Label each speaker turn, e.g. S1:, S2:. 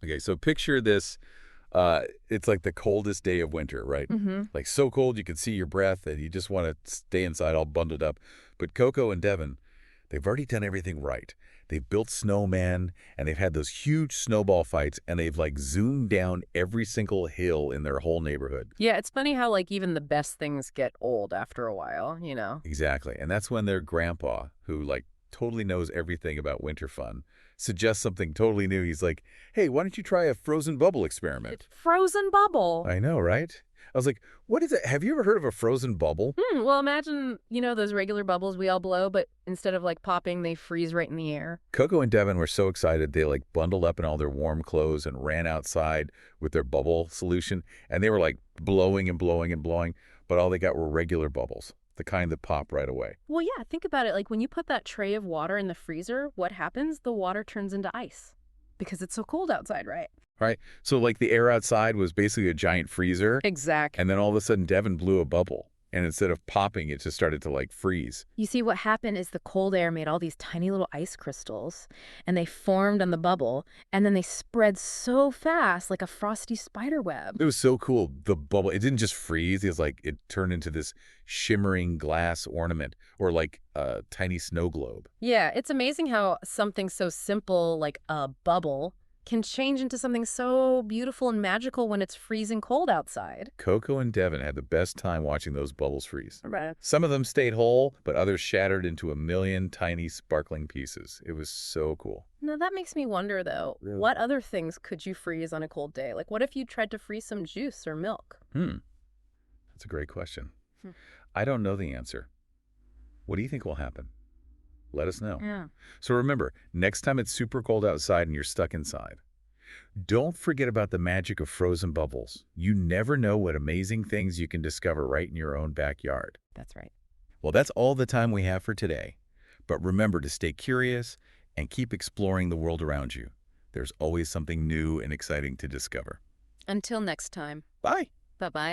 S1: Okay, so picture this. It's like the coldest day of winter, right?
S2: Mm-hmm.
S1: Like so cold you can see your breath and you just want to stay inside all bundled up. But Coco and Devin, they've already done everything right. They've built snowmen and they've had those huge snowball fights and they've like zoomed down every single hill in their whole neighborhood.
S2: Yeah, it's funny how, like, even the best things get old after a while.
S1: Exactly. And that's when their grandpa, who like totally knows everything about winter fun, suggests something totally new. He's like, hey, why don't you try a frozen bubble experiment?
S2: Frozen bubble.
S1: I know, right? I was like, what is it? Have you ever heard of a frozen bubble?
S2: Well, imagine, those regular bubbles we all blow, but instead of, like, popping, they freeze right in the air.
S1: Coco and Devin were so excited they like bundled up in all their warm clothes and ran outside with their bubble solution. And they were like blowing and blowing and blowing, but all they got were regular bubbles, the kind that pop right away.
S2: Well, yeah, think about it. Like, when you put that tray of water in the freezer, what happens? The water turns into ice because it's so cold outside, right?
S1: Right? So like the air outside was basically a giant freezer.
S2: Exactly.
S1: And then all of a sudden Devin blew a bubble. And instead of popping, it just started to like freeze.
S2: You see, what happened is the cold air made all these tiny little ice crystals, and they formed on the bubble, and then they spread so fast like a frosty spider web.
S1: It was so cool. The bubble, it didn't just freeze. It was like it turned into this shimmering glass ornament or like a tiny snow globe.
S2: Yeah, it's amazing how something so simple like a bubble can change into something so beautiful and magical when it's freezing cold outside.
S1: Coco and Devin had the best time watching those bubbles freeze.
S2: Right.
S1: Some of them stayed whole, but others shattered into a million tiny sparkling pieces. It was so cool.
S2: Now, that makes me wonder, though, what other things could you freeze on a cold day? Like, what if you tried to freeze some juice or milk?
S1: That's a great question.
S2: Hmm.
S1: I don't know the answer. What do you think will happen? Let us know.
S2: Yeah.
S1: So remember, next time it's super cold outside and you're stuck inside, don't forget about the magic of frozen bubbles. You never know what amazing things you can discover right in your own backyard.
S2: That's right.
S1: Well, that's all the time we have for today. But remember to stay curious and keep exploring the world around you. There's always something new and exciting to discover.
S2: Until next time.
S1: Bye.
S2: Bye-bye.